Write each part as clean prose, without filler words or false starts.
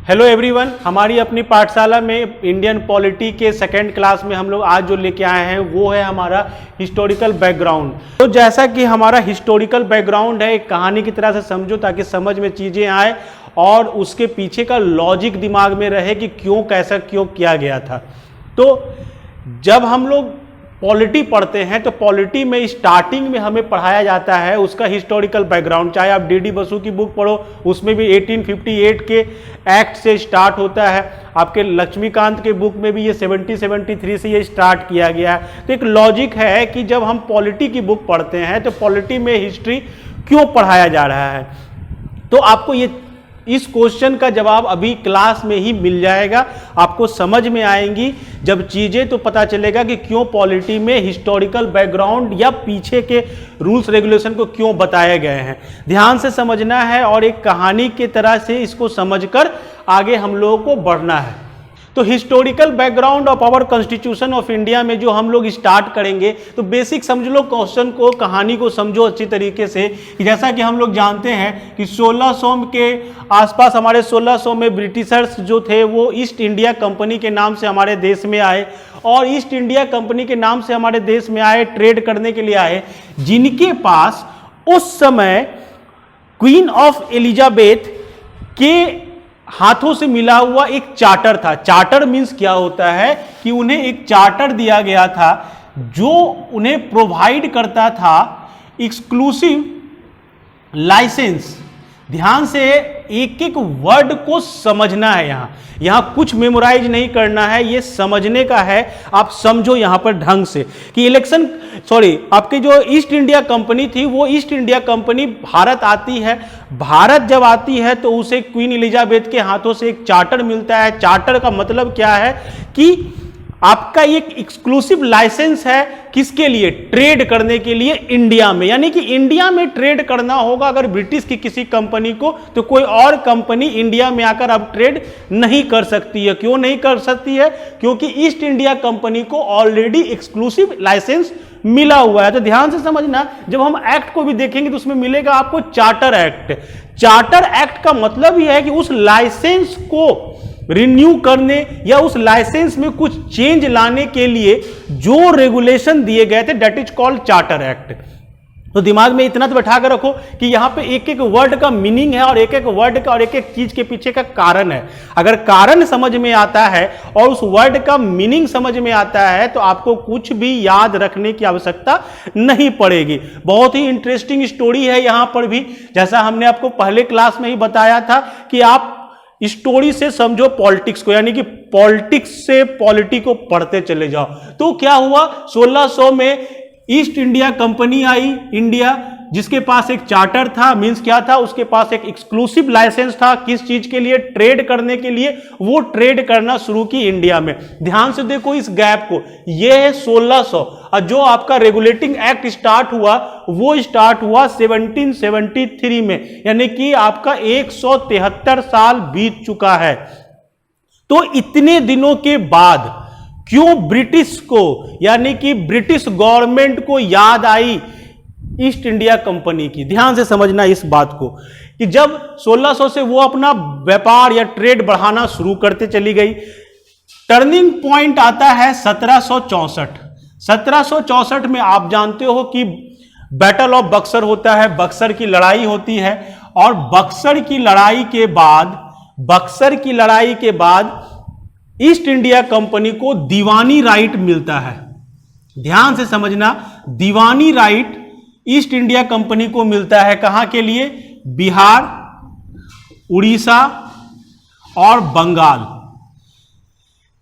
Hello everyone, हमारी अपनी पाठशाला में इंडियन पॉलिटी के सेकेंड क्लास में हम लोग आज जो लेके आए हैं वो है हमारा हिस्टोरिकल बैकग्राउंड। तो जैसा कि हमारा हिस्टोरिकल बैकग्राउंड है, एक कहानी की तरह से समझो ताकि समझ में चीज़ें आए और उसके पीछे का लॉजिक दिमाग में रहे कि क्यों कैसा क्यों किया गया था। तो जब हम लोग पॉलिटी पढ़ते हैं तो पॉलिटी में स्टार्टिंग में हमें पढ़ाया जाता है उसका हिस्टोरिकल बैकग्राउंड। चाहे आप डी बसु की बुक पढ़ो, उसमें भी 1858 के एक्ट से स्टार्ट होता है। आपके लक्ष्मीकांत के बुक में भी ये 1773 से ये स्टार्ट किया गया है। तो एक लॉजिक है कि जब हम पॉलिटी की बुक पढ़ते हैं तो पॉलिटी में हिस्ट्री क्यों पढ़ाया जा रहा है। तो आपको ये इस क्वेश्चन का जवाब अभी क्लास में ही मिल जाएगा, आपको समझ में आएंगी जब चीजें, तो पता चलेगा कि क्यों पॉलिटी में हिस्टोरिकल बैकग्राउंड या पीछे के रूल्स रेगुलेशन को क्यों बताए गए हैं। ध्यान से समझना है और एक कहानी की तरह से इसको समझकर आगे हम लोगों को बढ़ना है। तो historical background of our constitution of India में जो हम लोग स्टार्ट करेंगे तो बेसिक समझ लो, क्वेश्चन को, कहानी को समझो अच्छी तरीके से। जैसा कि हम लोग जानते हैं कि 1600 के आसपास, हमारे 1600 में ब्रिटिशर्स जो थे वो ईस्ट इंडिया कंपनी के नाम से हमारे देश में आए, और ईस्ट इंडिया कंपनी के नाम से हमारे देश में आए, ट्रेड करने के लिए आए, जिनके पास उस समय क्वीन ऑफ एलिजाबेथ के हाथों से मिला हुआ एक चार्टर था। चार्टर मीन्स क्या होता है कि उन्हें एक चार्टर दिया गया था जो उन्हें प्रोवाइड करता था एक्सक्लूसिव लाइसेंस। ध्यान से एक एक वर्ड को समझना है, यहां कुछ मेमोराइज नहीं करना है, ये समझने का है। आप समझो यहां पर ढंग से कि आपकी जो ईस्ट इंडिया कंपनी थी वो ईस्ट इंडिया कंपनी भारत आती है। भारत जब आती है तो उसे क्वीन एलिजाबेथ के हाथों से एक चार्टर मिलता है। चार्टर का मतलब क्या है कि आपका एक एक्सक्लूसिव लाइसेंस है, किसके लिए? ट्रेड करने के लिए इंडिया में। यानी कि इंडिया में ट्रेड करना होगा अगर ब्रिटिश की किसी कंपनी को, तो कोई और कंपनी इंडिया में आकर अब ट्रेड नहीं कर सकती है। क्यों नहीं कर सकती है? क्योंकि ईस्ट इंडिया कंपनी को ऑलरेडी एक्सक्लूसिव लाइसेंस मिला हुआ है। तो ध्यान से समझना, जब हम एक्ट को भी देखेंगे तो उसमें मिलेगा आपको चार्टर एक्ट। चार्टर एक्ट का मतलब यह है कि उस लाइसेंस को रिन्यू करने या उस लाइसेंस में कुछ चेंज लाने के लिए जो रेगुलेशन दिए गए थे, that is called charter act. तो दिमाग में इतना तो बैठा कर रखो कि यहां पे एक एक वर्ड का मीनिंग है और एक एक वर्ड का और एक एक चीज के पीछे का कारण है। अगर कारण समझ में आता है और उस वर्ड का मीनिंग समझ में आता है तो आपको कुछ भी याद रखने की आवश्यकता नहीं पड़ेगी। बहुत ही इंटरेस्टिंग स्टोरी है यहां पर भी, जैसा हमने आपको पहले क्लास में ही बताया था कि आप स्टोरी से समझो पॉलिटिक्स को, यानी कि पॉलिटिक्स से पॉलिटी को पढ़ते चले जाओ। तो क्या हुआ, 1600 में ईस्ट इंडिया कंपनी आई इंडिया, जिसके पास एक चार्टर था। मींस क्या था? उसके पास एक एक्सक्लूसिव लाइसेंस था। किस चीज के लिए? ट्रेड करने के लिए। वो ट्रेड करना शुरू की इंडिया में। ध्यान से देखो इस गैप को, ये है 1600 और जो आपका रेगुलेटिंग एक्ट स्टार्ट हुआ वो स्टार्ट हुआ 1773 में, यानी कि आपका 173 साल बीत चुका है। तो इतने दिनों के बाद क्यों ब्रिटिश को, यानी कि ब्रिटिश गवर्नमेंट को याद आई ईस्ट इंडिया कंपनी की? ध्यान से समझना इस बात को कि जब 1600 से वो अपना व्यापार या ट्रेड बढ़ाना शुरू करते चली गई। टर्निंग पॉइंट आता है 1764। 1764 में आप जानते हो कि बैटल ऑफ बक्सर होता है, बक्सर की लड़ाई होती है, और बक्सर की लड़ाई के बाद ईस्ट इंडिया कंपनी को दीवानी राइट मिलता है। ध्यान से समझना, दीवानी राइट ईस्ट इंडिया कंपनी को मिलता है। कहां के लिए? बिहार, उड़ीसा और बंगाल,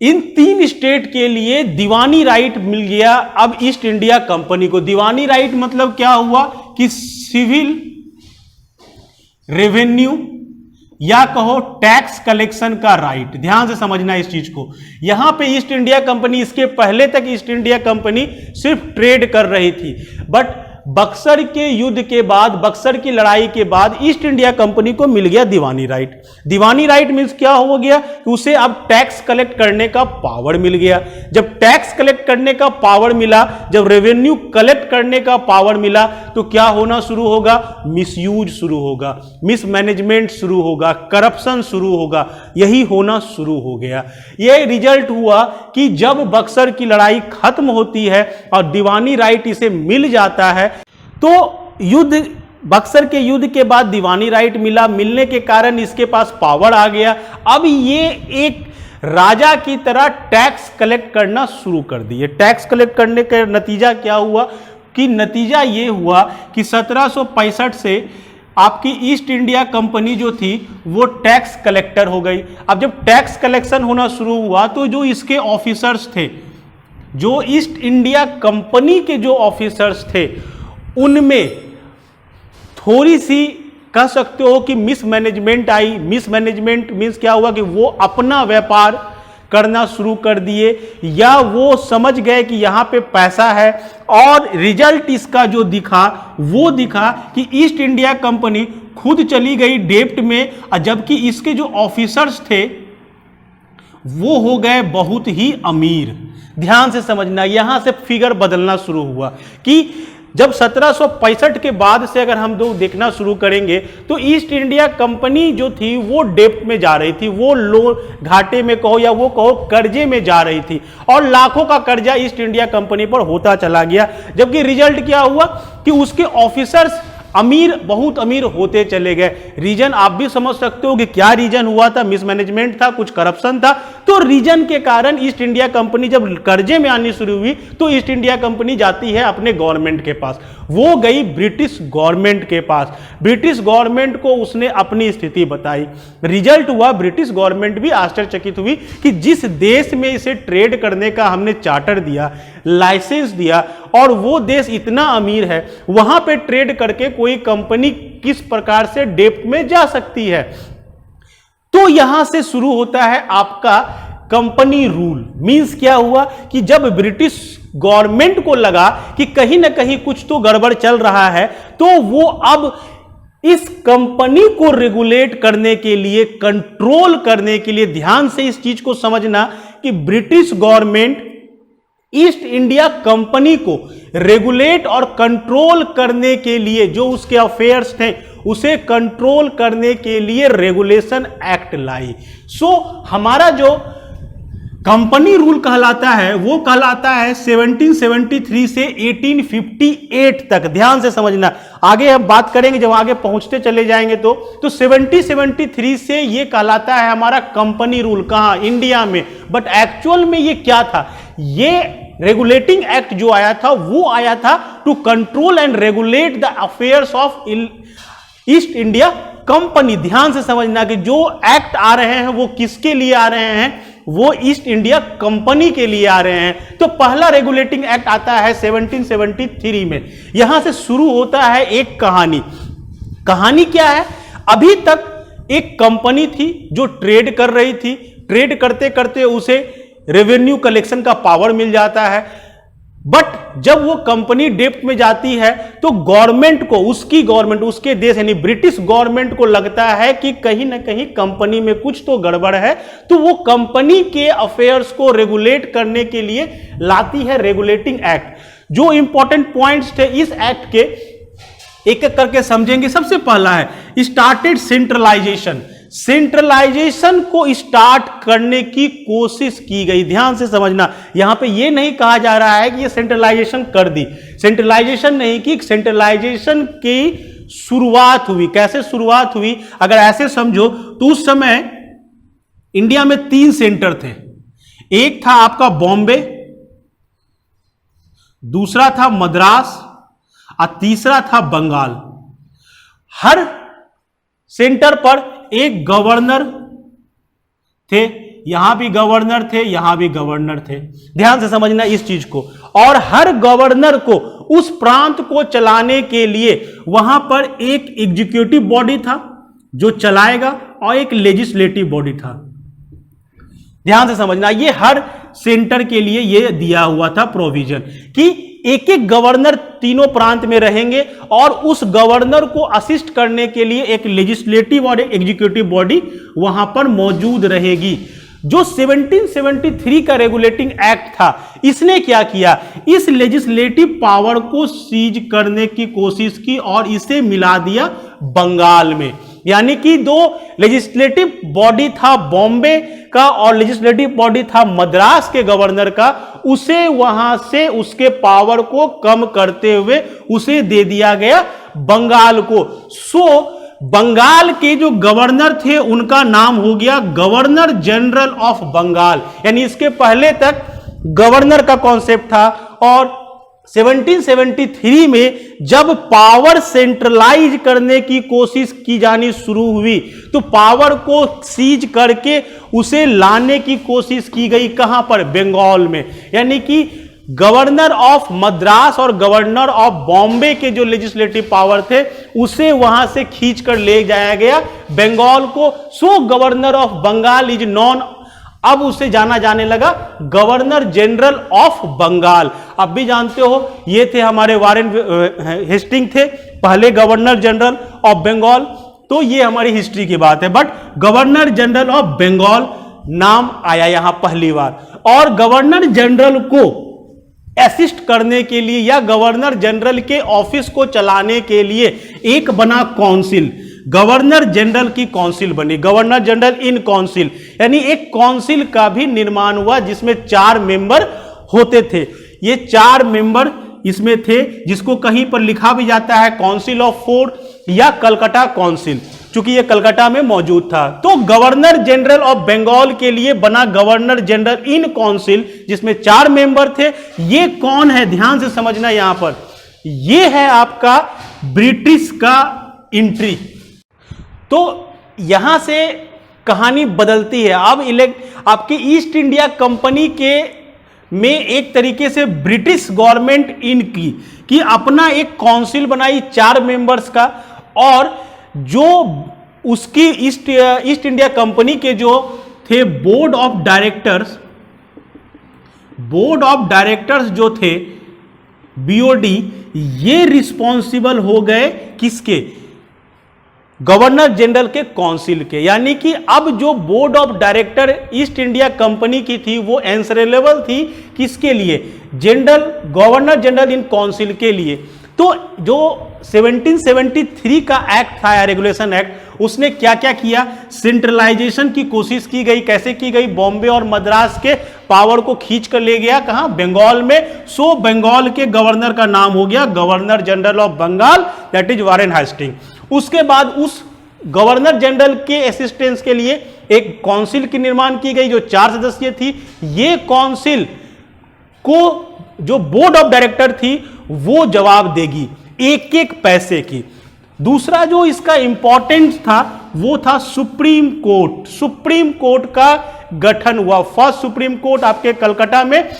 इन 3 स्टेट के लिए दीवानी राइट मिल गया अब ईस्ट इंडिया कंपनी को। दीवानी राइट मतलब क्या हुआ कि सिविल, रेवेन्यू या कहो टैक्स कलेक्शन का राइट। ध्यान से समझना इस चीज को। यहां पे ईस्ट इंडिया कंपनी, इसके पहले तक ईस्ट इंडिया कंपनी सिर्फ ट्रेड कर रही थी, बट बक्सर के युद्ध के बाद, बक्सर की लड़ाई के बाद ईस्ट इंडिया कंपनी को मिल गया दीवानी राइट। दीवानी राइट मींस क्या हो गया कि उसे अब टैक्स कलेक्ट करने का पावर मिल गया। जब टैक्स कलेक्ट करने का पावर मिला, जब रेवेन्यू कलेक्ट करने का पावर मिला, तो क्या होना शुरू होगा? मिसयूज शुरू होगा, मिसमैनेजमेंट शुरू होगा, करप्शन शुरू होगा, यही होना शुरू हो गया। यह रिजल्ट हुआ कि जब बक्सर की लड़ाई खत्म होती है और दीवानी राइट इसे मिल जाता है, तो युद्ध, बक्सर के युद्ध के बाद दीवानी राइट मिला, मिलने के कारण इसके पास पावर आ गया। अब ये एक राजा की तरह टैक्स कलेक्ट करना शुरू कर दिए। टैक्स कलेक्ट करने का नतीजा क्या हुआ कि नतीजा ये हुआ कि 1765 से आपकी ईस्ट इंडिया कंपनी जो थी वो टैक्स कलेक्टर हो गई। अब जब टैक्स कलेक्शन होना शुरू हुआ तो जो इसके ऑफिसर्स थे, जो ईस्ट इंडिया कंपनी के जो ऑफिसर्स थे, उनमें थोड़ी सी कह सकते हो कि मिसमैनेजमेंट आई। मिसमैनेजमेंट मीन्स क्या हुआ कि वो अपना व्यापार करना शुरू कर दिए, या वो समझ गए कि यहां पे पैसा है, और रिजल्ट इसका जो दिखा वो दिखा कि ईस्ट इंडिया कंपनी खुद चली गई डेब्ट में, जबकि इसके जो ऑफिसर्स थे वो हो गए बहुत ही अमीर। ध्यान से समझना, यहां से फिगर बदलना शुरू हुआ कि जब 1765 के बाद से अगर हम लोग देखना शुरू करेंगे तो ईस्ट इंडिया कंपनी जो थी वो डेब्ट में जा रही थी, वो लोन घाटे में कहो या वो कहो कर्जे में जा रही थी, और लाखों का कर्जा ईस्ट इंडिया कंपनी पर होता चला गया। जबकि रिजल्ट क्या हुआ कि उसके ऑफिसर्स अमीर, बहुत अमीर होते चले गए। रीजन आप भी समझ सकते हो कि क्या रीजन हुआ था? मिसमैनेजमेंट था, कुछ करप्शन था। तो रीजन के कारण ईस्ट इंडिया कंपनी जब कर्जे में आनी शुरू हुई तो ईस्ट इंडिया कंपनी जाती है अपने गवर्नमेंट के पास, वो गई ब्रिटिश गवर्नमेंट के पास। ब्रिटिश गवर्नमेंट को उसने अपनी स्थिति बताई। रिजल्ट हुआ ब्रिटिश गवर्नमेंट भी आश्चर्यचकित हुई कि जिस देश में इसे ट्रेड करने का हमने चार्टर दिया, लाइसेंस दिया, और वो देश इतना अमीर है, वहां पे ट्रेड करके कोई कंपनी किस प्रकार से डेब्ट में जा सकती है। तो यहां से शुरू होता है आपका कंपनी रूल। मींस क्या हुआ कि जब ब्रिटिश गवर्नमेंट को लगा कि कहीं ना कहीं कुछ तो गड़बड़ चल रहा है, तो वो अब इस कंपनी को रेगुलेट करने के लिए, कंट्रोल करने के लिए, ध्यान से इस चीज को समझना कि British government east India company को रेगुलेट और कंट्रोल करने के लिए, जो उसके अफेयर्स थे उसे कंट्रोल करने के लिए रेगुलेशन एक्ट लाई। सो हमारा जो कंपनी रूल कहलाता है वो कहलाता है 1773 से 1858 तक। ध्यान से समझना, आगे हम बात करेंगे, जब आगे पहुंचते चले जाएंगे तो 1773 से ये कहलाता है हमारा कंपनी रूल। कहां? इंडिया में। बट एक्चुअल में ये क्या था? ये रेगुलेटिंग एक्ट जो आया था वो आया था to control and regulate the affairs of East India Company. ध्यान से समझना कि जो एक्ट आ रहे हैं वो किसके लिए आ रहे हैं? वो ईस्ट इंडिया कंपनी के लिए आ रहे हैं। तो पहला रेगुलेटिंग एक्ट आता है 1773 में। यहां से शुरू होता है एक कहानी। कहानी क्या है? अभी तक एक कंपनी थी जो ट्रेड कर रही थी, ट्रेड करते करते उसे रेवेन्यू कलेक्शन का पावर मिल जाता है, बट जब वो कंपनी डेब्ट में जाती है तो गवर्नमेंट को, उसकी गवर्नमेंट, उसके देश यानी ब्रिटिश गवर्नमेंट को लगता है कि कहीं ना कहीं कंपनी में कुछ तो गड़बड़ है, तो वो कंपनी के अफेयर्स को रेगुलेट करने के लिए लाती है रेगुलेटिंग एक्ट। जो इंपॉर्टेंट पॉइंट्स थे इस एक्ट के एक एक करके समझेंगे। सबसे पहला है स्टार्टेड सेंट्रलाइजेशन। सेंट्रलाइजेशन को स्टार्ट करने की कोशिश की गई। ध्यान से समझना, यहां पे ये नहीं कहा जा रहा है कि ये सेंट्रलाइजेशन कर दी, सेंट्रलाइजेशन नहीं की, सेंट्रलाइजेशन की शुरुआत हुई। कैसे शुरुआत हुई? अगर ऐसे समझो तो उस समय इंडिया में 3 सेंटर थे। एक था आपका बॉम्बे, दूसरा था मद्रास और तीसरा था बंगाल। हर सेंटर पर एक गवर्नर थे, यहां भी गवर्नर थे, यहां भी गवर्नर थे। ध्यान से समझना इस चीज को। और हर गवर्नर को उस प्रांत को चलाने के लिए वहां पर एक एग्जीक्यूटिव बॉडी था जो चलाएगा और एक लेजिस्लेटिव बॉडी था। ध्यान से समझना, ये हर सेंटर के लिए ये दिया हुआ था प्रोविजन कि एक एक गवर्नर तीनों प्रांत में रहेंगे और उस गवर्नर को असिस्ट करने के लिए एक लेजिस्लेटिव और एक एग्जीक्यूटिव बॉडी वहां पर मौजूद रहेगी। जो 1773 का रेगुलेटिंग एक्ट था, इसने क्या किया, इस लेजिस्लेटिव पावर को सीज करने की कोशिश की और इसे मिला दिया बंगाल में। यानी कि दो लेजिस्लेटिव बॉडी था बॉम्बे का और लेजिस्लेटिव बॉडी था मद्रास के गवर्नर का, उसे वहां से उसके पावर को कम करते हुए उसे दे दिया गया बंगाल को। बंगाल के जो गवर्नर थे उनका नाम हो गया गवर्नर जनरल ऑफ बंगाल। यानी इसके पहले तक गवर्नर का कॉन्सेप्ट था और 1773 में जब पावर सेंट्रलाइज करने की कोशिश की जानी शुरू हुई तो पावर को सीज करके उसे लाने की कोशिश की गई। कहां पर? बंगाल में। यानी कि गवर्नर ऑफ मद्रास और गवर्नर ऑफ बॉम्बे के जो लेजिस्लेटिव पावर थे उसे वहां से खींच कर ले जाया गया बंगाल को। So governor of Bengal is known, अब उसे जाना जाने लगा गवर्नर जनरल ऑफ बंगाल। अब भी जानते हो ये थे हमारे वारेन हेस्टिंग थे पहले गवर्नर जनरल ऑफ बंगाल। तो ये हमारी हिस्ट्री की बात है। But governor general of Bengal नाम आया यहां पहली बार। और गवर्नर जनरल को असिस्ट करने के लिए या गवर्नर जनरल के ऑफिस को चलाने के लिए एक बना काउंसिल, गवर्नर जनरल की काउंसिल बनी, गवर्नर जनरल इन काउंसिल। यानी एक काउंसिल का भी निर्माण हुआ जिसमें 4 मेंबर होते थे। ये 4 मेंबर इसमें थे जिसको कहीं पर लिखा भी जाता है काउंसिल ऑफ 4 या कलकत्ता काउंसिल, चूंकि ये कलकत्ता में मौजूद था। तो गवर्नर जनरल ऑफ बंगाल के लिए बना गवर्नर जनरल इन काउंसिल जिसमें 4 मेंबर थे। ये कौन है, ध्यान से समझना यहां पर, ये है आपका ब्रिटिश का एंट्री। तो यहां से कहानी बदलती है। अब आपके ईस्ट इंडिया कंपनी के में एक तरीके से ब्रिटिश गवर्नमेंट इन की कि अपना एक काउंसिल बनाई 4 मेंबर्स का, और जो उसकी ईस्ट इंडिया कंपनी के जो थे बोर्ड ऑफ डायरेक्टर्स जो थे बीओडी, ये रिस्पॉन्सिबल हो गए किसके? गवर्नर जनरल के काउंसिल के। यानी कि अब जो board of director east India company की थी वो एंसरेलेबल थी किसके लिए? गवर्नर जनरल इन काउंसिल के लिए। तो जो 1773 का एक्ट था, रेगुलेशन एक्ट, उसने क्या क्या किया? सेंट्रलाइजेशन की कोशिश की गई। कैसे की गई? बॉम्बे और मद्रास के पावर को खींच कर ले गया कहां? बंगाल में। सो बंगाल के गवर्नर का नाम हो गया governor general of Bengal, that is Warren Hasting. उसके बाद उस गवर्नर जनरल के असिस्टेंस के लिए एक काउंसिल की निर्माण की गई जो 4 सदस्यीय थी। ये काउंसिल को जो बोर्ड ऑफ डायरेक्टर थी वो जवाब देगी एक एक पैसे की। दूसरा जो इसका इंपॉर्टेंट था वो था सुप्रीम कोर्ट। सुप्रीम कोर्ट का गठन हुआ। फर्स्ट सुप्रीम कोर्ट आपके कलकत्ता में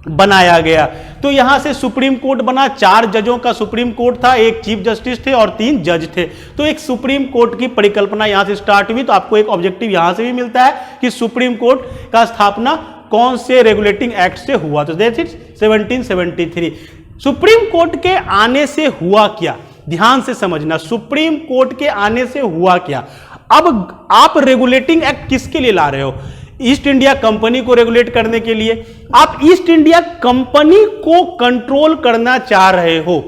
बनाया गया। तो यहां से सुप्रीम कोर्ट बना। 4 जजों का सुप्रीम कोर्ट था, एक चीफ जस्टिस थे और 3 जज थे। तो एक सुप्रीम कोर्ट की परिकल्पना यहां से स्टार्ट हुई। तो आपको एक ऑब्जेक्टिव यहां से भी मिलता है कि सुप्रीम कोर्ट का स्थापना कौन से रेगुलेटिंग एक्ट से हुआ? तो दैट्स इट 1773। सुप्रीम कोर्ट के आने से हुआ क्या, ध्यान से समझना। सुप्रीम कोर्ट के आने से हुआ क्या? अब आप रेगुलेटिंग एक्ट किसके लिए ला रहे हो? ईस्ट इंडिया कंपनी को रेगुलेट करने के लिए। आप ईस्ट इंडिया कंपनी को कंट्रोल करना चाह रहे हो।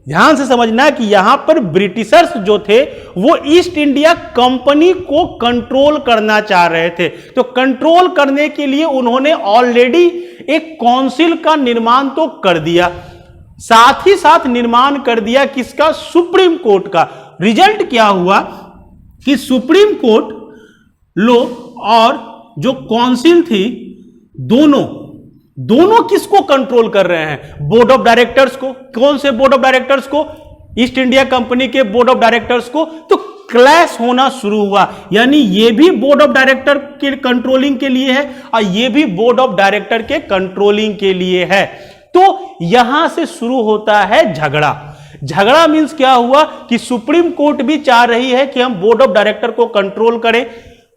ध्यान से समझना कि यहां पर ब्रिटिशर्स जो थे वो ईस्ट इंडिया कंपनी को कंट्रोल करना चाह रहे थे। तो कंट्रोल करने के लिए उन्होंने ऑलरेडी एक काउंसिल का निर्माण तो कर दिया, साथ ही साथ निर्माण कर दिया किसका? सुप्रीम कोर्ट का। रिजल्ट क्या हुआ कि सुप्रीम कोर्ट लो और जो काउंसिल थी दोनों किसको कंट्रोल कर रहे हैं? बोर्ड ऑफ डायरेक्टर्स को। कौन से बोर्ड ऑफ डायरेक्टर्स को? ईस्ट इंडिया कंपनी के बोर्ड ऑफ डायरेक्टर्स को। तो क्लैश होना शुरू हुआ। यानी ये भी बोर्ड ऑफ डायरेक्टर के कंट्रोलिंग के लिए है और ये भी बोर्ड ऑफ डायरेक्टर के कंट्रोलिंग के लिए है। तो यहां से शुरू होता है झगड़ा। झगड़ा मींस क्या हुआ कि सुप्रीम कोर्ट भी चाह रही है कि हम बोर्ड ऑफ डायरेक्टर को कंट्रोल करें।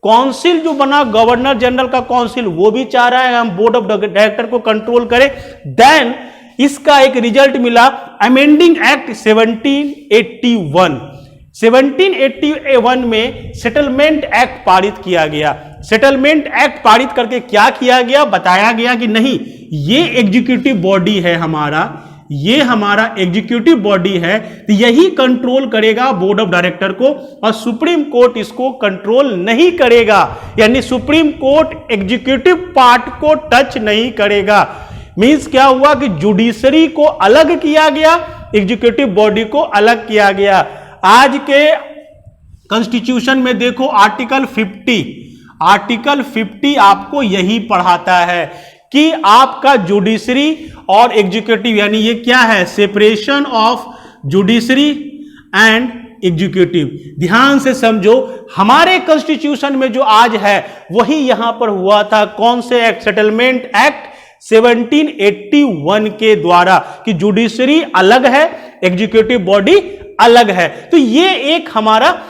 काउंसिल जो बना गवर्नर जनरल का काउंसिल वो भी चाह रहा है हम बोर्ड ऑफ डायरेक्टर को कंट्रोल करें। देन इसका एक रिजल्ट मिला अमेंडिंग एक्ट 1781। 1781 में सेटलमेंट एक्ट पारित किया गया। सेटलमेंट एक्ट पारित करके क्या किया गया, बताया गया कि नहीं, ये एग्जीक्यूटिव बॉडी है हमारा, ये हमारा एग्जीक्यूटिव बॉडी है, तो यही कंट्रोल करेगा बोर्ड ऑफ डायरेक्टर को, और सुप्रीम कोर्ट इसको कंट्रोल नहीं करेगा। यानी सुप्रीम कोर्ट एग्जीक्यूटिव पार्ट को टच नहीं करेगा। मींस क्या हुआ कि जुडिशरी को अलग किया गया, एग्जीक्यूटिव बॉडी को अलग किया गया। आज के कॉन्स्टिट्यूशन में देखो आर्टिकल 50 आपको यही पढ़ाता है कि आपका जुडिशरी और एग्जीक्यूटिव, यानी ये क्या है, separation of judiciary and executive. ध्यान से समझो, हमारे कॉन्स्टिट्यूशन में जो आज है वही यहां पर हुआ था। कौन से एक्ट, सेटलमेंट एक्ट 1781 के द्वारा, कि जुडिशरी अलग है, एग्जीक्यूटिव बॉडी अलग है। तो ये एक हमारा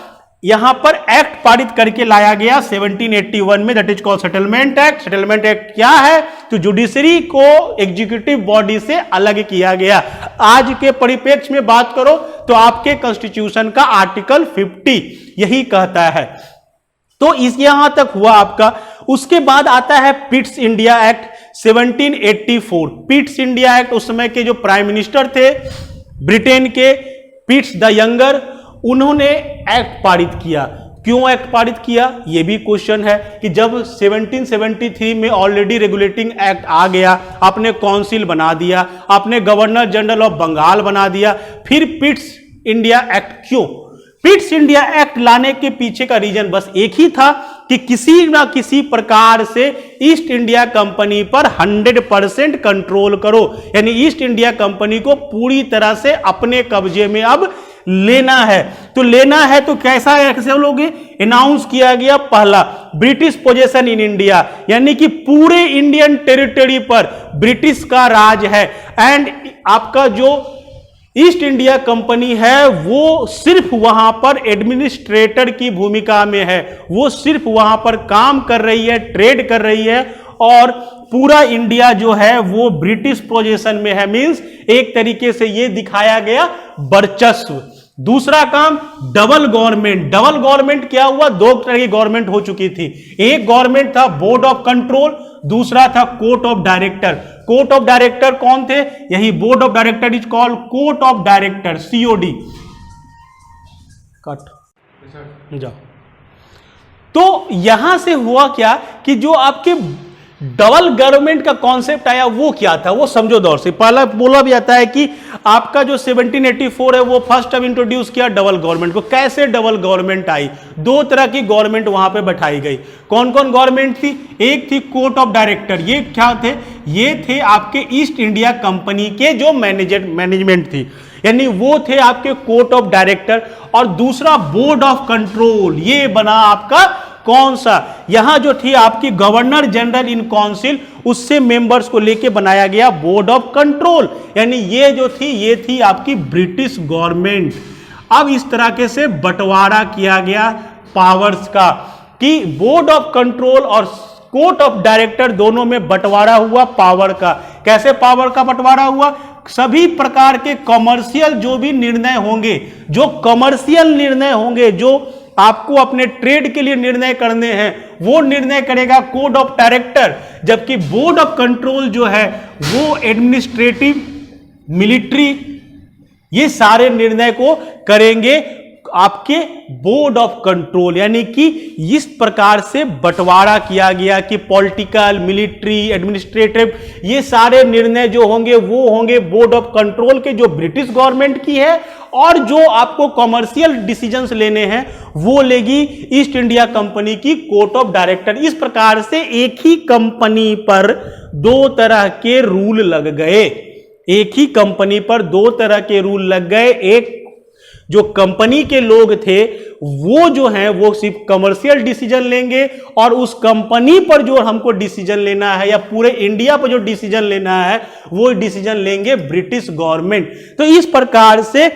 यहां पर एक्ट पारित करके लाया गया 1781 में, that is called settlement act. Settlement act क्या है, तो जुडिशरी को एग्जीक्यूटिव बॉडी से अलग किया गया। आज के परिप्रेक्ष्य में बात करो तो आपके कॉन्स्टिट्यूशन का आर्टिकल 50 यही कहता है। तो इस यहां तक हुआ आपका। उसके बाद आता है Pitt's India act 1784। Pitt's India act, उस समय के जो प्राइम मिनिस्टर थे ब्रिटेन के, पिट्स द यंगर, उन्होंने एक्ट पारित किया। क्यों एक्ट पारित किया, यह भी क्वेश्चन है कि जब 1773 में ऑलरेडी रेगुलेटिंग एक्ट आ गया, आपने काउंसिल बना दिया, आपने गवर्नर जनरल ऑफ बंगाल बना दिया, फिर पिट्स इंडिया एक्ट क्यों? पिट्स इंडिया एक्ट लाने के पीछे का रीजन बस एक ही था कि किसी ना किसी प्रकार से ईस्ट इंडिया कंपनी पर 100% कंट्रोल करो, यानी ईस्ट इंडिया कंपनी को पूरी तरह से अपने कब्जे में अब लेना है। तो लेना है तो कैसा है, कैसे लोगे? अनाउंस किया गया पहला ब्रिटिश पोजेशन इन इंडिया, यानी कि पूरे इंडियन टेरिटरी पर ब्रिटिश का राज है। एंड आपका जो ईस्ट इंडिया कंपनी है वो सिर्फ वहां पर एडमिनिस्ट्रेटर की भूमिका में है, वो सिर्फ वहां पर काम कर रही है, ट्रेड कर रही है, और पूरा इंडिया जो है वो ब्रिटिश पोजीशन में है। मींस एक तरीके से ये दिखाया गया वर्चस्व। दूसरा काम डबल गवर्नमेंट। डबल गवर्नमेंट क्या हुआ, दो तरह की गवर्नमेंट हो चुकी थी। एक गवर्नमेंट था बोर्ड ऑफ कंट्रोल, दूसरा था court of director. Court of director कौन थे, यही board of director is called court of director, COD। Cut जाओ। तो यहां से हुआ क्या कि जो आपके डबल गवर्नमेंट का कॉन्सेप्ट आया वो क्या था, वो समझो दौर से। पहला बोला भी जाता है कि आपका जो 1784 है वो फर्स्ट टाइम इंट्रोड्यूस किया डबल गवर्नमेंट को। कैसे डबल गवर्नमेंट आई, दो तरह की गवर्नमेंट वहां पे बैठाई गई। कौन कौन गवर्नमेंट थी, एक थी कोर्ट ऑफ डायरेक्टर, ये क्या थे, ये थे आपके ईस्ट इंडिया कंपनी के जो मैनेजमेंट थी, यानी वो थे आपके कोर्ट ऑफ डायरेक्टर। और दूसरा बोर्ड ऑफ कंट्रोल, ये बना आपका कौन सा, यहां जो थी आपकी गवर्नर जनरल इन काउंसिल, उससे मेंबर्स को लेके बनाया गया बोर्ड ऑफ कंट्रोल, यानी ये जो थी ये थी आपकी ब्रिटिश गवर्नमेंट। अब इस तरह से बंटवारा किया गया पावर्स का कि बोर्ड ऑफ कंट्रोल और कोर्ट ऑफ डायरेक्टर दोनों में बंटवारा हुआ पावर का। कैसे पावर का बंटवारा हुआ, सभी प्रकार के कमर्शियल जो भी निर्णय होंगे, जो कमर्शियल निर्णय होंगे, जो आपको अपने ट्रेड के लिए निर्णय करने हैं, वो निर्णय करेगा कोर्ट ऑफ डायरेक्टर, जबकि बोर्ड ऑफ कंट्रोल जो है वो एडमिनिस्ट्रेटिव, मिलिट्री, ये सारे निर्णय को करेंगे आपके बोर्ड ऑफ कंट्रोल। यानी कि इस प्रकार से बंटवारा किया गया कि पॉलिटिकल, मिलिट्री, एडमिनिस्ट्रेटिव, ये सारे निर्णय जो होंगे वो होंगे बोर्ड ऑफ कंट्रोल के, जो ब्रिटिश गवर्नमेंट की है, और जो आपको कमर्शियल डिसीजंस लेने हैं वो लेगी ईस्ट इंडिया कंपनी की कोर्ट ऑफ डायरेक्टर। इस प्रकार से एक ही कंपनी पर दो तरह के रूल लग गए, एक ही कंपनी पर दो तरह के रूल लग गए। एक जो कंपनी के लोग थे वो जो हैं वो सिर्फ कमर्शियल डिसीजन लेंगे, और उस कंपनी पर जो हमको डिसीजन लेना है या पूरे इंडिया पर जो डिसीजन लेना है वो डिसीजन लेंगे ब्रिटिश गवर्नमेंट। तो इस प्रकार से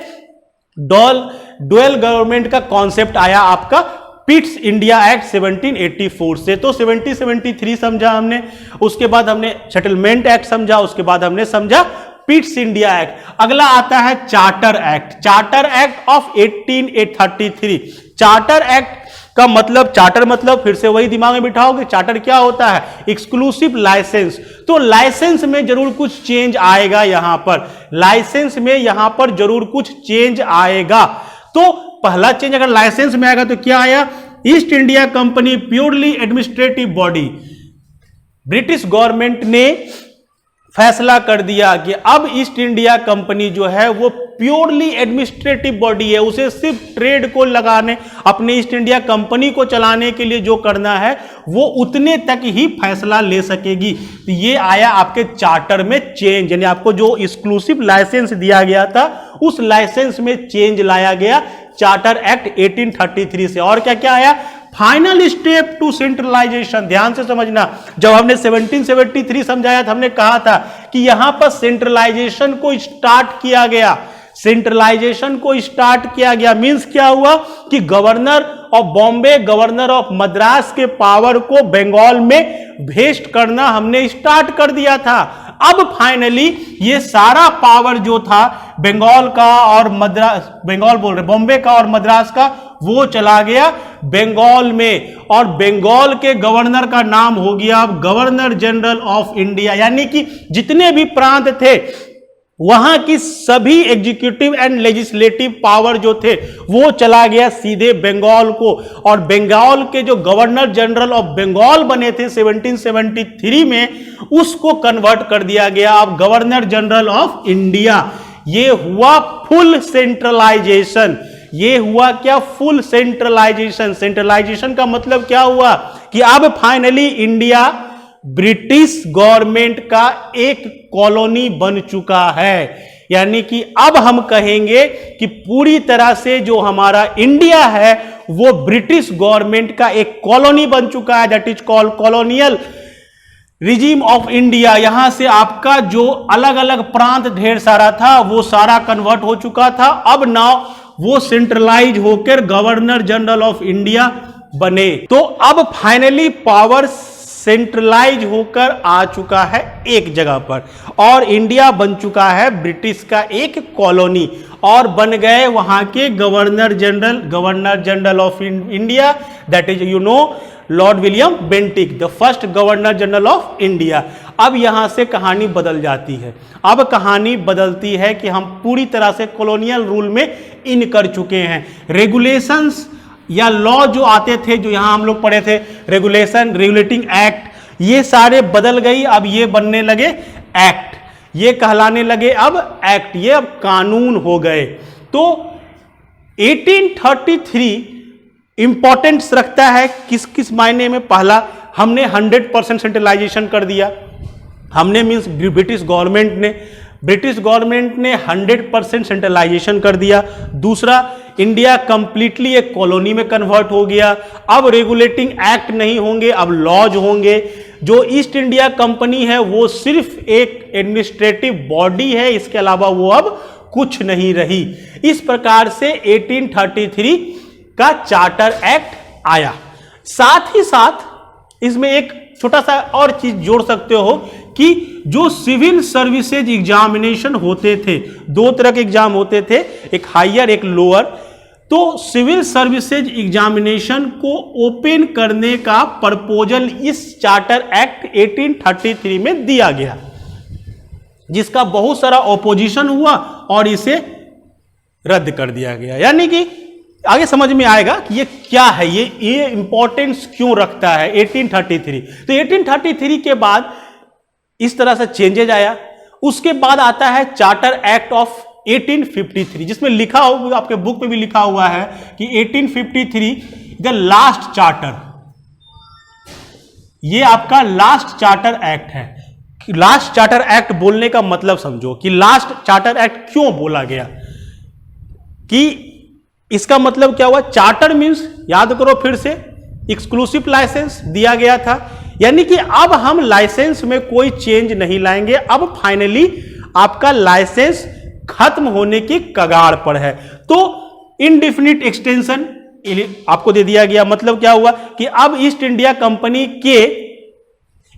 डुअल गवर्नमेंट का कॉन्सेप्ट आया आपका पिट्स इंडिया एक्ट 1784 से। तो 1773 समझा हमने, उसके बाद हमने सेटलमेंट एक्ट समझा, उसके बाद हमने समझा पिट्स इंडिया एक्ट। अगला आता है charter act, charter act of 1833। Charter act का मतलब, चार्टर मतलब फिर से वही दिमाग में बिठाओगे, चार्टर क्या होता है? Exclusive licence. तो लाइसेंस में जरूर कुछ चेंज आएगा, यहां पर लाइसेंस में यहां पर जरूर कुछ चेंज आएगा। तो पहला चेंज अगर लाइसेंस में आएगा तो क्या आया? East India company purely administrative body. British government ने फैसला कर दिया कि अब ईस्ट इंडिया कंपनी जो है वो प्योरली एडमिनिस्ट्रेटिव बॉडी है, उसे सिर्फ ट्रेड को लगाने, अपने ईस्ट इंडिया कंपनी को चलाने के लिए जो करना है वो उतने तक ही फैसला ले सकेगी। तो ये आया आपके चार्टर में चेंज, यानी आपको जो एक्सक्लूसिव लाइसेंस दिया गया था उस लाइसेंस में चेंज लाया गया चार्टर एक्ट 1833 से। और क्या क्या आया? Final step to centralisation. ध्यान से समझना, जब हमने 1773 समझाया था, हमने कहा था कि यहां पर सेंट्रलाइजेशन को स्टार्ट किया गया, सेंट्रलाइजेशन को स्टार्ट किया गया। मींस क्या हुआ कि governor of Bombay, governor of Madras के पावर को बंगाल में भेस्ट करना हमने स्टार्ट कर दिया था। अब फाइनली ये सारा पावर जो था बंगाल का और मद्रास, बंगाल बोल रहे, बॉम्बे का और मद्रास का, वो चला गया बंगाल में। और बंगाल के गवर्नर का नाम हो गया अब गवर्नर जनरल ऑफ इंडिया। यानी कि जितने भी प्रांत थे वहां की सभी एग्जीक्यूटिव एंड लेजिस्लेटिव पावर जो थे वो चला गया सीधे बंगाल को। और बंगाल के जो गवर्नर जनरल ऑफ बंगाल बने थे 1773 में, उसको कन्वर्ट कर दिया गया अब गवर्नर जनरल ऑफ इंडिया। ये हुआ फुल सेंट्रलाइजेशन। ये हुआ क्या? Full centralisation. सेंट्रलाइजेशन का मतलब क्या हुआ कि अब फाइनली इंडिया ब्रिटिश गवर्नमेंट का एक कॉलोनी बन चुका है। यानी कि अब हम कहेंगे कि पूरी तरह से जो हमारा इंडिया है वो ब्रिटिश गवर्नमेंट का एक कॉलोनी बन चुका है। That is called colonial regime of India. यहां से आपका जो अलग अलग प्रांत ढेर सारा था वो सारा कन्वर्ट हो चुका था। अब नाउ वो सेंट्रलाइज होकर गवर्नर जनरल ऑफ इंडिया बने। तो अब फाइनली पावर सेंट्रलाइज होकर आ चुका है एक जगह पर और इंडिया बन चुका है ब्रिटिश का एक कॉलोनी और बन गए वहां के governor general of India. That is Lord William Bentinck, the first governor general of India. अब यहां से कहानी बदल जाती है। अब कहानी बदलती है कि हम पूरी तरह से कॉलोनियल रूल में इन कर चुके हैं। रेगुलेशंस या लॉ जो आते थे, जो यहां हम लोग पढ़े थे, रेगुलेशन, रेगुलेटिंग एक्ट, ये सारे बदल गई। अब ये बनने लगे एक्ट, ये कहलाने लगे अब एक्ट, ये अब कानून हो गए। तो 1833 इंपॉर्टेंस रखता है किस किस मायने में? पहला, हमने 100% सेंट्रलाइजेशन कर दिया। हमने मींस ब्रिटिश गवर्नमेंट ने 100% सेंट्रलाइजेशन कर दिया। दूसरा, इंडिया कंप्लीटली एक कॉलोनी में कन्वर्ट हो गया। अब रेगुलेटिंग एक्ट नहीं होंगे, अब लॉज होंगे। जो ईस्ट इंडिया कंपनी है वो सिर्फ एक एडमिनिस्ट्रेटिव बॉडी है, इसके अलावा वो अब कुछ नहीं रही। इस प्रकार से 1833 का चार्टर एक्ट आया। साथ ही साथ इसमें एक छोटा सा और चीज जोड़ सकते हो कि जो सिविल सर्विसेज एग्जामिनेशन होते थे, दो तरह के एग्जाम होते थे, एक हायर एक लोअर। तो सिविल सर्विसेज एग्जामिनेशन को ओपन करने का प्रपोजल इस चार्टर एक्ट 1833 में दिया गया, जिसका बहुत सारा ऑपोजिशन हुआ और इसे रद्द कर दिया गया। यानी कि आगे समझ में आएगा कि ये क्या है, ये इंपॉर्टेंस क्यों रखता है 1833। तो 1833 के बाद इस तरह से चेंजेज आया। उसके बाद आता है चार्टर एक्ट ऑफ 1853, जिसमें लिखा होगा, आपके बुक में भी लिखा हुआ है कि 1853 द लास्ट चार्टर, ये आपका लास्ट चार्टर एक्ट है। लास्ट चार्टर एक्ट बोलने का मतलब समझो कि लास्ट चार्टर एक्ट क्यों बोला गया, कि इसका मतलब क्या हुआ? चार्टर मींस, याद करो फिर से, एक्सक्लूसिव लाइसेंस दिया गया था। यानी कि अब हम लाइसेंस में कोई चेंज नहीं लाएंगे। अब फाइनली आपका लाइसेंस खत्म होने की कगार पर है। तो इनडिफिनिट एक्सटेंशन आपको दे दिया गया। मतलब क्या हुआ कि अब ईस्ट इंडिया कंपनी के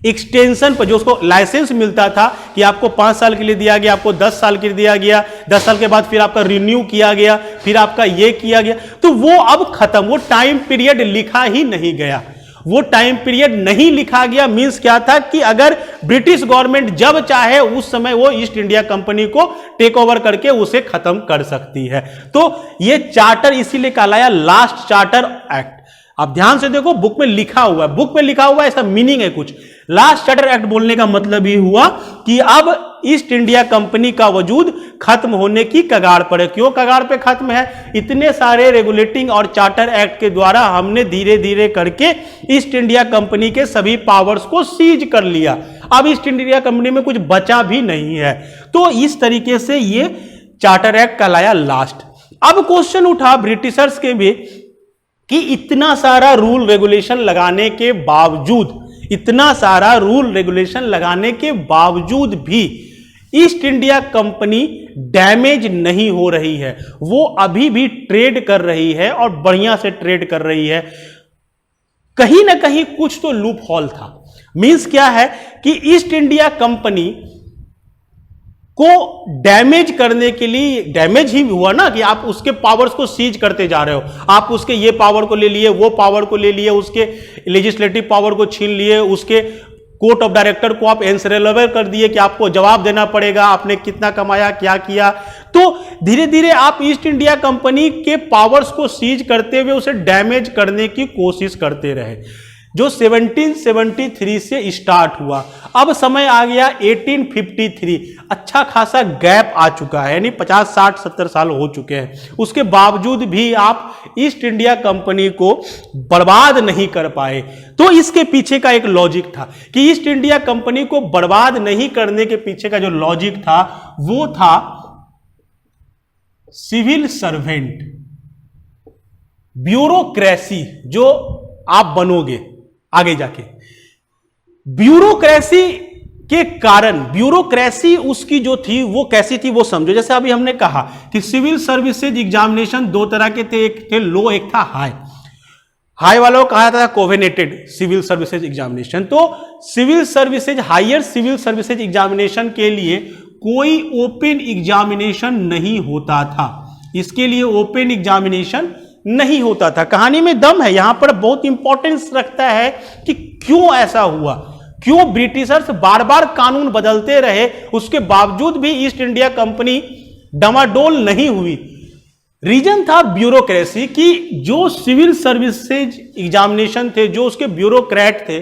एक्सटेंशन पर जो उसको लाइसेंस मिलता था कि आपको 5 साल के लिए दिया गया, आपको 10 साल के लिए दिया गया, 10 साल के बाद फिर आपका रिन्यू किया गया, फिर आपका ये किया गया, तो वो अब खत्म, वो टाइम पीरियड लिखा ही नहीं गया। वो टाइम पीरियड नहीं लिखा गया मींस क्या था कि अगर ब्रिटिश गवर्नमेंट जब चाहे उस समय वो ईस्ट इंडिया कंपनी को टेक ओवर करके उसे खत्म कर सकती है। तो ये चार्टर इसीलिए कहलाया लास्ट चार्टर एक्ट। आप ध्यान से देखो, बुक में लिखा हुआ है, बुक में लिखा हुआ है, ऐसा मीनिंग है कुछ। लास्ट चार्टर एक्ट बोलने का मतलब ये हुआ कि अब ईस्ट इंडिया कंपनी का वजूद खत्म होने की कगार पर है। क्यों कगार पे खत्म है? इतने सारे रेगुलेटिंग और चार्टर एक्ट के द्वारा हमने धीरे धीरे करके ईस्ट इंडिया कंपनी के सभी पावर्स को सीज कर लिया। अब ईस्ट इंडिया कंपनी में कुछ बचा भी नहीं है। तो इस तरीके से ये चार्टर एक्ट कहलाया लास्ट। अब क्वेश्चन उठा ब्रिटिशर्स के भी कि इतना सारा रूल रेगुलेशन लगाने के बावजूद, इतना सारा रूल रेगुलेशन लगाने के बावजूद भी ईस्ट इंडिया कंपनी डैमेज नहीं हो रही है। वो अभी भी ट्रेड कर रही है और बढ़िया से ट्रेड कर रही है। कहीं ना कहीं कुछ तो लूप होल था। मींस क्या है कि ईस्ट इंडिया कंपनी को डैमेज करने के लिए, डैमेज ही हुआ ना कि आप उसके पावर्स को सीज करते जा रहे हो। आप उसके ये पावर को ले लिए, वो पावर को ले लिए, उसके लेजिस्लेटिव पावर को छीन लिए, उसके कोर्ट ऑफ डायरेक्टर को आप इनरेलेवेंट कर दिए कि आपको जवाब देना पड़ेगा, आपने कितना कमाया, क्या किया। तो धीरे धीरे आप ईस्ट इंडिया कंपनी के पावर्स को सीज करते हुए उसे डैमेज करने की कोशिश करते रहे, जो 1773 से स्टार्ट हुआ। अब समय आ गया 1853, अच्छा खासा गैप आ चुका है, यानी 50, 60, 70 साल हो चुके हैं। उसके बावजूद भी आप ईस्ट इंडिया कंपनी को बर्बाद नहीं कर पाए। तो इसके पीछे का एक लॉजिक था कि ईस्ट इंडिया कंपनी को बर्बाद नहीं करने के पीछे का जो लॉजिक था वो था सिविल सर्वेंट, ब्यूरोक्रेसी जो आप बनोगे आगे जाके। ब्यूरोक्रेसी के कारण, ब्यूरोक्रेसी उसकी जो थी वो कैसी थी वो समझो। जैसे अभी हमने कहा कि सिविल सर्विसेज एग्जामिनेशन दो तरह के थे, एक थे लो, एक था हाई। हाई वालों को कहा था कोवेनेटेड सिविल सर्विसेज एग्जामिनेशन। तो civil services, higher civil services examination के लिए कोई ओपन एग्जामिनेशन नहीं होता था। इसके लिए ओपन एग्जामिनेशन नहीं होता था। कहानी में दम है, यहां पर बहुत इंपॉर्टेंस रखता है कि क्यों ऐसा हुआ, क्यों ब्रिटिशर्स बार बार कानून बदलते रहे, उसके बावजूद भी ईस्ट इंडिया कंपनी डमाडोल नहीं हुई। रीजन था ब्यूरोक्रेसी की। जो सिविल सर्विसेज एग्जामिनेशन थे, जो उसके ब्यूरोक्रेट थे,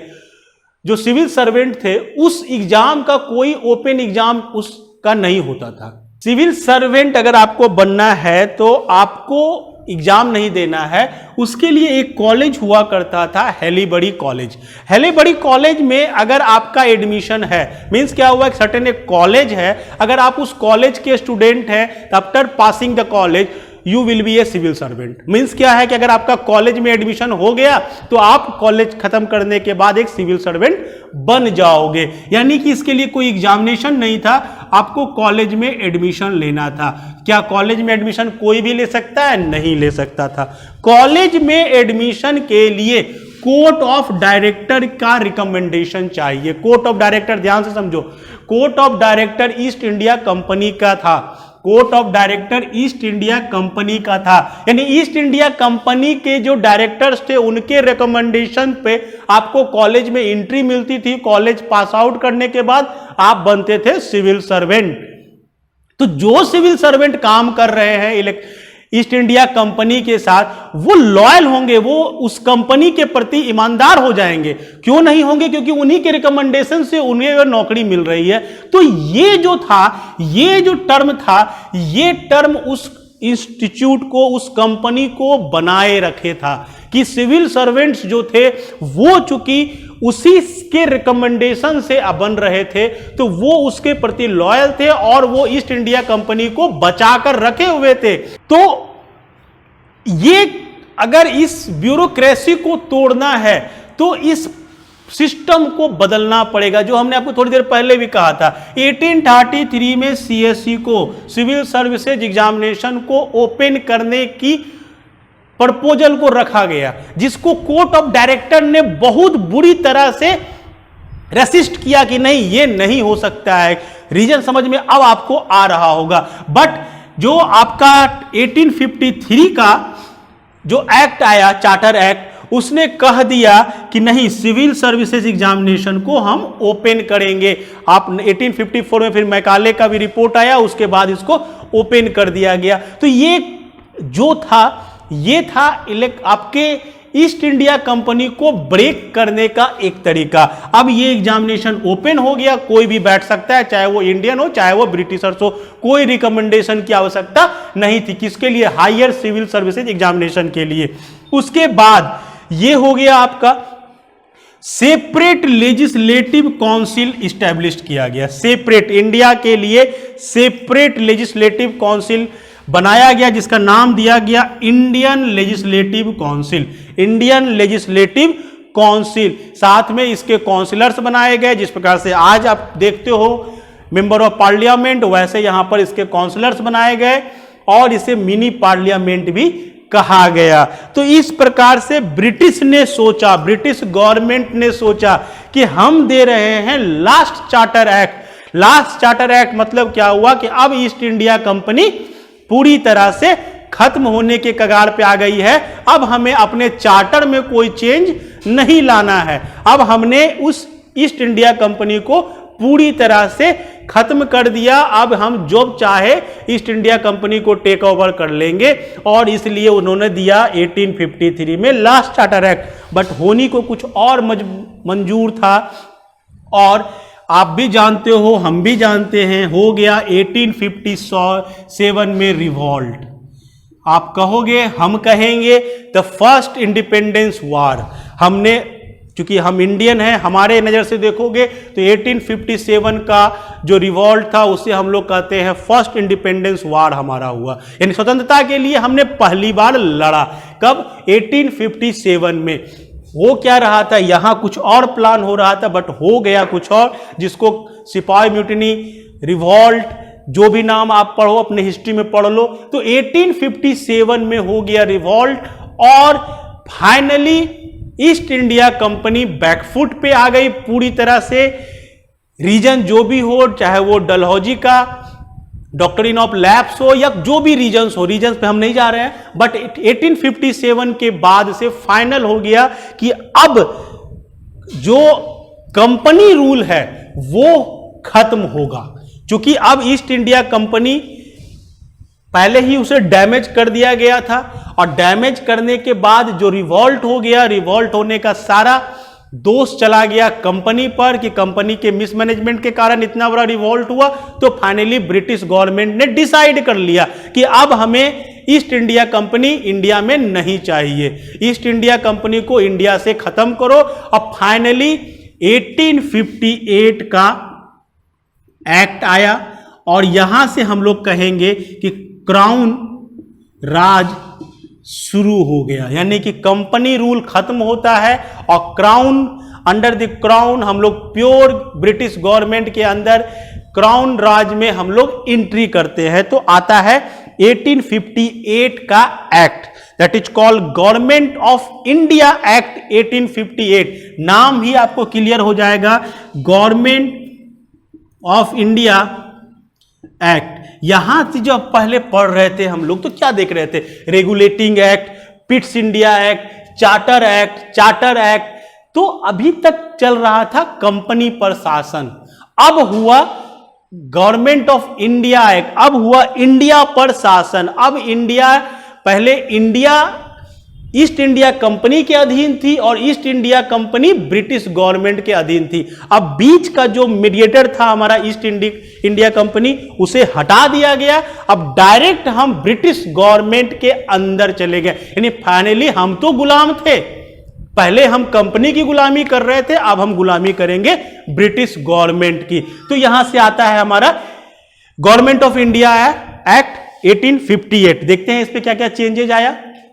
जो सिविल सर्वेंट थे, उस एग्जाम का कोई ओपन एग्जाम उसका नहीं होता था। सिविल सर्वेंट अगर आपको बनना है तो आपको एग्जाम नहीं देना है, उसके लिए एक कॉलेज हुआ करता था, हेलीबरी कॉलेज। हेलीबरी कॉलेज में अगर आपका एडमिशन है, मींस क्या हुआ, एक सर्टेन एक कॉलेज है, अगर आप उस कॉलेज के स्टूडेंट हैं, after passing the college you will be a civil servant. Means क्या है कि अगर आपका कॉलेज में एडमिशन हो गया तो आप कॉलेज खत्म करने के बाद एक सिविल सर्वेंट बन जाओगे। यानी कि इसके लिए कोई एग्जामिनेशन नहीं था, आपको कॉलेज में एडमिशन लेना था। क्या कॉलेज में एडमिशन कोई भी ले सकता है? नहीं ले सकता था। कॉलेज में एडमिशन के लिए कोर्ट ऑफ डायरेक्टर का रिकमेंडेशन चाहिए। कोर्ट ऑफ डायरेक्टर ध्यान से समझो, court of director east India company का था। Court of director east India company का था, यानी ईस्ट इंडिया कंपनी के जो डायरेक्टर्स थे उनके रिकमेंडेशन पे आपको कॉलेज में एंट्री मिलती थी। कॉलेज पास आउट करने के बाद आप बनते थे सिविल सर्वेंट। तो जो सिविल सर्वेंट काम कर रहे हैं ईस्ट इंडिया कंपनी के साथ, वो लॉयल होंगे, वो उस कंपनी के प्रति ईमानदार हो जाएंगे। क्यों नहीं होंगे? क्योंकि उन्हीं के रिकमेंडेशन से उन्हें नौकरी मिल रही है। तो ये जो था, ये जो टर्म था, ये टर्म उस इंस्टीट्यूट को, उस कंपनी को बनाए रखे था कि सिविल सर्वेंट्स जो थे वो चूंकि उसी के रिकमेंडेशन से बन रहे थे तो वो उसके प्रति लॉयल थे और वो ईस्ट इंडिया कंपनी को बचाकर रखे हुए थे। तो ये अगर इस ब्यूरोक्रेसी को तोड़ना है तो इस सिस्टम को बदलना पड़ेगा, जो हमने आपको थोड़ी देर पहले भी कहा था। 1833 में सीएससी को, सिविल सर्विसेज एग्जामिनेशन को ओपन करने की प्रपोजल को रखा गया, जिसको कोर्ट ऑफ डायरेक्टर ने बहुत बुरी तरह से रेसिस्ट किया कि नहीं ये नहीं हो सकता है। रीजन समझ में अब आपको आ रहा होगा। बट जो आपका 1853 का जो एक्ट आया, चार्टर एक्ट, उसने कह दिया कि नहीं, सिविल सर्विसेज एग्जामिनेशन को हम ओपन करेंगे। आप 1854 में फिर मैकाले का भी रिपोर्ट आया, उसके बाद इसको ओपन कर दिया गया। तो ये जो था, ये था आपके ईस्ट इंडिया कंपनी को ब्रेक करने का एक तरीका। अब ये एग्जामिनेशन ओपन हो गया, कोई भी बैठ सकता है, चाहे वो इंडियन हो चाहे वो ब्रिटिशर्स हो, कोई रिकमेंडेशन की आवश्यकता नहीं थी। किसके लिए? हायर सिविल सर्विसेज एग्जामिनेशन के लिए। उसके बाद ये हो गया आपका सेपरेट लेजिस्लेटिव काउंसिल इस्टेब्लिश किया गया। सेपरेट, इंडिया के लिए सेपरेट लेजिस्लेटिव काउंसिल बनाया गया, जिसका नाम दिया गया Indian legislative council. Indian legislative council, साथ में इसके काउंसिलर्स बनाए गए। जिस प्रकार से आज आप देखते हो मेंबर ऑफ पार्लियामेंट, वैसे यहां पर इसके काउंसिलर्स बनाए गए और इसे मिनी पार्लियामेंट भी कहा गया। तो इस प्रकार से ब्रिटिश ने सोचा, ब्रिटिश गवर्नमेंट ने सोचा कि हम दे रहे हैं last charter act. Last charter act मतलब क्या हुआ कि अब ईस्ट इंडिया कंपनी पूरी तरह से खत्म होने के कगार पे आ गई है। अब हमें अपने चार्टर में कोई चेंज नहीं लाना है। अब हमने उस ईस्ट इंडिया कंपनी को पूरी तरह से खत्म कर दिया। अब हम जो चाहे ईस्ट इंडिया कंपनी को टेक ओवर कर लेंगे, और इसलिए उन्होंने दिया 1853 में लास्ट चार्टर एक्ट। बट होनी को कुछ और मंजूर था, और आप भी जानते हो, हम भी जानते हैं, हो गया 1857 में रिवॉल्ट। आप कहोगे, हम कहेंगे द फर्स्ट इंडिपेंडेंस वार। हमने, चूंकि हम इंडियन हैं, हमारे नजर से देखोगे तो 1857 का जो रिवॉल्ट था उसे हम लोग कहते हैं फर्स्ट इंडिपेंडेंस वार हमारा हुआ। यानी स्वतंत्रता के लिए हमने पहली बार लड़ा। कब? 1857 में। वो क्या रहा था, यहां कुछ और प्लान हो रहा था, बट हो गया कुछ और, जिसको सिपाही म्यूटिनी, रिवॉल्ट, जो भी नाम आप पढ़ो, अपने हिस्ट्री में पढ़ लो। तो 1857 में हो गया रिवॉल्ट, और finally East India Company backfoot पे आ गई पूरी तरह से। रीजन जो भी हो, चाहे वो डलहौजी का डॉक्ट्रिन ऑफ लैप्स हो या जो भी रीजन्स हो, रीजन्स पे हम नहीं जा रहे हैं, बट 1857 के बाद से फाइनल हो गया कि अब जो कंपनी रूल है वो खत्म होगा। क्योंकि अब ईस्ट इंडिया कंपनी, पहले ही उसे डैमेज कर दिया गया था, और डैमेज करने के बाद जो रिवॉल्ट हो गया, रिवॉल्ट होने का सारा दोष चला गया कंपनी पर कि कंपनी के मिसमैनेजमेंट के कारण इतना बड़ा रिवॉल्ट हुआ। तो फाइनली ब्रिटिश गवर्नमेंट ने डिसाइड कर लिया कि अब हमें ईस्ट इंडिया कंपनी इंडिया में नहीं चाहिए, ईस्ट इंडिया कंपनी को इंडिया से खत्म करो। अब फाइनली 1858 का एक्ट आया, और यहां से हम लोग कहेंगे कि क्राउन राज शुरू हो गया। यानी कि कंपनी रूल खत्म होता है, और क्राउन, अंडर द क्राउन हम लोग प्योर ब्रिटिश गवर्नमेंट के अंदर क्राउन राज में हम लोग एंट्री करते हैं। तो आता है 1858 का act, that is called government of India act 1858। नाम ही आपको क्लियर हो जाएगा, गवर्नमेंट ऑफ इंडिया एक्ट। यहां से जब पहले पढ़ रहे थे हम लोग तो क्या देख रहे थे? Regulating act, Pitt's India act, charter act, charter act. तो अभी तक चल रहा था कंपनी पर शासन। अब हुआ गवर्नमेंट ऑफ इंडिया एक्ट, अब हुआ इंडिया पर शासन। अब इंडिया, पहले इंडिया ईस्ट इंडिया कंपनी के अधीन थी, और east India company British government के अधीन थी। अब बीच का जो मीडिएटर था हमारा ईस्ट इंडिया कंपनी, उसे हटा दिया गया। अब डायरेक्ट हम ब्रिटिश गवर्नमेंट के अंदर चले गए। यानी फाइनली हम तो गुलाम थे, पहले हम कंपनी की गुलामी कर रहे थे, अब हम गुलामी करेंगे ब्रिटिश गवर्नमेंट की। तो यहां से आता है हमारा गवर्नमेंट ऑफ इंडिया एक्ट 1858। देखते हैं इस पे क्या क्या चेंजेज आया।